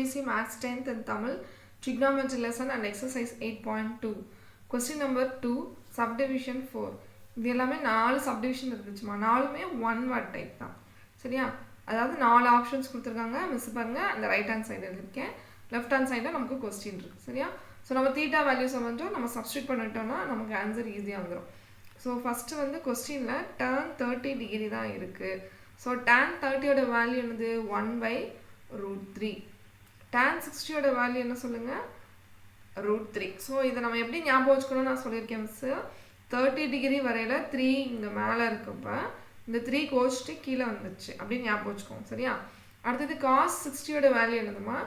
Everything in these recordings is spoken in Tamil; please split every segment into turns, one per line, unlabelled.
CBSE Maths 10th and Tamil Trigonometry lesson and exercise 8.2. Question number 2, subdivision 4. இது எல்லாமே 4 subdivision இருந்துச்சுமா, 4மே one word type தான். சரியா? அதாவது 4 ஆப்ஷன்ஸ் கொடுத்துருக்காங்க. மிஸ் பாருங்க, அந்த ரைட் ஹேண்ட் சைடு இருக்கேன், லெஃப்ட் ஹேண்ட் சைடில் நமக்கு கொஸ்டின் இருக்குது. சரியா? ஸோ நம்ம தீட்டா வேல்யூஸை வந்து நம்ம சப்ஸ்டியூட் பண்ணிட்டோம்னா நமக்கு ஆன்சர் ஈஸியாக வந்துடும். ஸோ ஃபஸ்ட்டு வந்து கொஸ்டினில் tan 30 டிகிரி தான் இருக்குது. ஸோ tan 30யோட வேல்யூ என்னது 1/√3. tan 60யோட வேல்யூ என்ன சொல்லுங்கள், √3. ஸோ இதை நம்ம எப்படி ஞாபகம் வச்சுக்கணும்னு நான் சொல்லியிருக்கேன் மிஸ்ஸு. 30 டிகிரி வரையில் 3 இங்கே மேலே இருக்கப்போ இந்த 3 கோச்சிட்டு கீழே வந்துச்சு அப்படின்னு ஞாபகம் வச்சுக்கோங்க. சரியா? அடுத்தது cos 60யோட வேல்யூ என்னதுமா,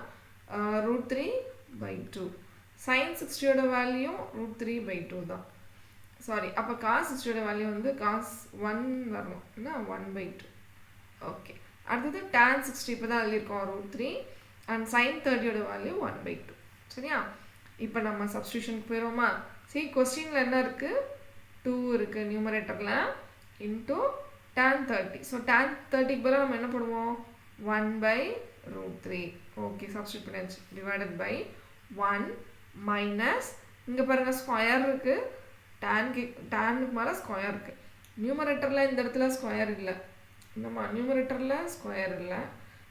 √3/2. sin 60யோட வேல்யூ √3/2 தான். சாரி, அப்போ cos 60யோட வேல்யூ வந்து cos 1 வரணும், என்ன 1/2. ஓகே, அடுத்தது tan 60 இப்போ தான் எழுதியிருக்கோம் √3 அண்ட் sin 30யோட வேல்யூ 1/2. சரியா? இப்போ நம்ம சப்ஸ்டியூஷனுக்கு போயிடுவோமா. சரி, கொஸ்டினில் என்ன இருக்குது, 2 இருக்குது நியூமரேட்டரில் இன்ட்டு tan 30. ஸோ tan 30க்கு பதிலாக நம்ம என்ன பண்ணுவோம், 1/√3. ஓகே, சப்ஸ்டியூட் பண்ணியாச்சு. டிவைடட் பை 1 மைனஸ் இங்கே பாருங்கள் ஸ்கொயர் இருக்குது, டேனுக்கு மேலே ஸ்கொயர் இருக்குது. நியூமரேட்டரில் இந்த இடத்துல ஸ்கொயர் இல்லை, என்னம்மா நியூமரேட்டரில் ஸ்கொயர் இல்லை,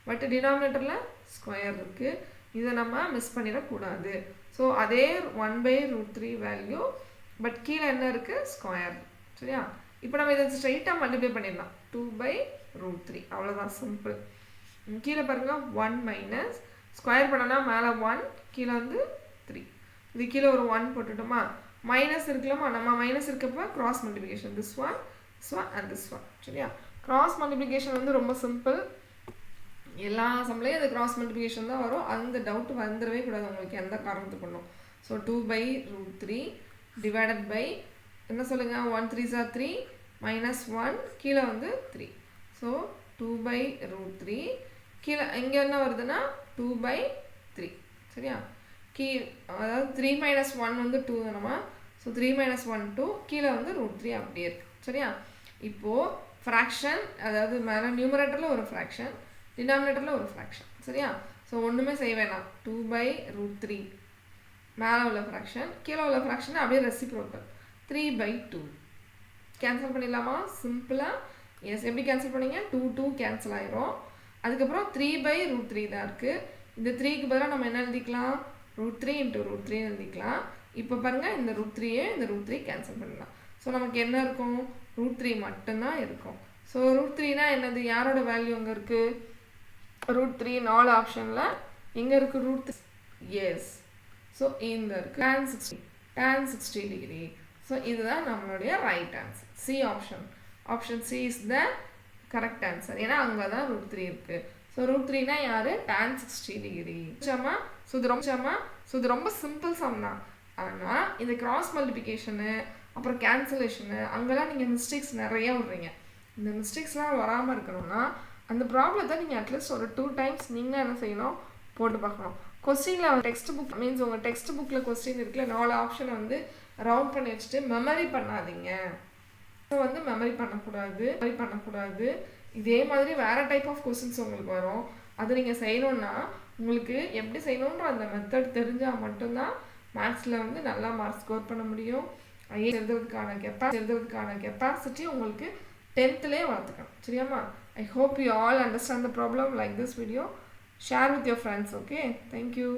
பட் டினாமினேட்டரில் ஸ்கொயர் இருக்குது. இதை நம்ம மிஸ் பண்ணிடக்கூடாது. ஸோ அதே 1/√3 வேல்யூ, பட் கீழே என்ன இருக்குது, ஸ்கொயர். சரியா? இப்போ நம்ம இதை ஸ்ட்ரைட்டாக மல்டிப்ளை பண்ணிடலாம், 2/√3. அவ்வளோதான், சிம்பிள். கீழே பாருங்கள் 1 மைனஸ் ஸ்கொயர் பண்ணோன்னா மேலே 1, கீழே வந்து 3. இது கீழே ஒரு 1 போட்டுட்டோமா, மைனஸ் இருக்கலாமா, நம்ம மைனஸ் இருக்கப்போ cross multiplication, this one and this one. சரியா? கிராஸ் மல்டிப்ளிகேஷன் வந்து ரொம்ப சிம்பிள். எல்லா சம்லையும் அது கிராஸ் மல்டிப்ளிகேஷன் தான் வரும். அந்த டவுட் வந்துடவே கூடாது உங்களுக்கு, எந்த காரணத்துக்கு பண்ணும். ஸோ 2/√3 டிவைடட் பை என்ன சொல்லுங்கள், 1 3s are 3 மைனஸ் 1, கீழே வந்து 3. ஸோ 2/√3 கீழே இங்கே என்ன வருதுன்னா 2/3. சரியா? அதாவது 3 மைனஸ் 1 வந்து 2 தானமா. ஸோ 3 மைனஸ் 1 2, கீழே வந்து √3 அப்படியே இருக்குது. சரியா? இப்போது ஃப்ராக்ஷன், அதாவது மேலே நியூமரேட்டரில் ஒரு ஃப்ராக்ஷன், டினாமினேட்டரில் ஒரு ஃப்ராக்ஷன். சரியா? ஸோ ஒன்றுமே செய்ய வேணாம், 2/√3 மேலே உள்ள ஃப்ராக்ஷன், கீழே உள்ள ஃப்ராக்ஷன் அப்படியே ரெசிப்ரோக்கல் 3/2. கேன்சல் பண்ணிடலாமா சிம்பிளாக? எஸ், எப்படி கேன்சல் பண்ணீங்க, 2 கேன்சல் ஆயிரும். அதுக்கப்புறம் 3/√3 தான் இருக்குது. இந்த 3க்கு பதிலாக நம்ம என்ன எழுதிக்கலாம், √3 × √3 எழுதிக்கலாம். இப்போ பாருங்கள், இந்த √3யே இந்த √3 கேன்சல் பண்ணலாம். ஸோ நமக்கு என்ன இருக்கும், √3 மட்டும்தான் இருக்கும். ஸோ √3னா என்னது, யாரோட வேல்யூ அங்கே இருக்குது, √3 4 ஆப்ஷனில் எங்கே இருக்குது, √3. எஸ், ஸோ இந்த இருக்குது tan 60 டிகிரி. ஸோ இதுதான் நம்மளுடைய right answer, C option. Option C is the correct answer. ஏன்னா அங்கே தான் √3 இருக்குது. ஸோ √3னா யார், tan 60 டிகிரி. ஸோ இது ரொம்ப சிம்பிள் சம் தான். ஆனால் இந்த கிராஸ் மல்டிப்ளிகேஷனு அப்புறம் கேன்சலேஷனு அங்கெல்லாம் நீங்கள் மிஸ்டேக்ஸ் நிறைய விடுறீங்க. இந்த மிஸ்டேக்ஸ்லாம் வராமல் இருக்கணும்னா அந்த ப்ராப்ளத்தை நீங்கள் அட்லீஸ்ட் ஒரு 2 டைம்ஸ் நீங்கள் என்ன செய்யணும், போட்டு பார்க்கணும். கொஸ்டினில் டெக்ஸ்ட் புக் மீன்ஸ் உங்கள் டெக்ஸ்ட் புக்கில் கொஸ்டின் இருக்குல்ல, 4 ஆப்ஷனை வந்து ரவுண்ட் பண்ணி வச்சுட்டு மெமரி பண்ணாதீங்க. வந்து மெமரி பண்ணக்கூடாது. இதே மாதிரி வேறு டைப் ஆஃப் கொஸ்டின்ஸ் உங்களுக்கு வரும். அது நீங்கள் செய்யணுன்னா உங்களுக்கு எப்படி செய்யணுன்ற அந்த மெத்தட் தெரிஞ்சால் மட்டும்தான் மேக்ஸில் வந்து நல்லா மார்க் ஸ்கோர் பண்ண முடியும். எழுதுறதுக்கான கெப்பாசிட்டி உங்களுக்கு 10th வளர்த்துக்கணும். சரியாம்மா? I hope you all understand the problem like this video. Share with your friends. Okay, thank you.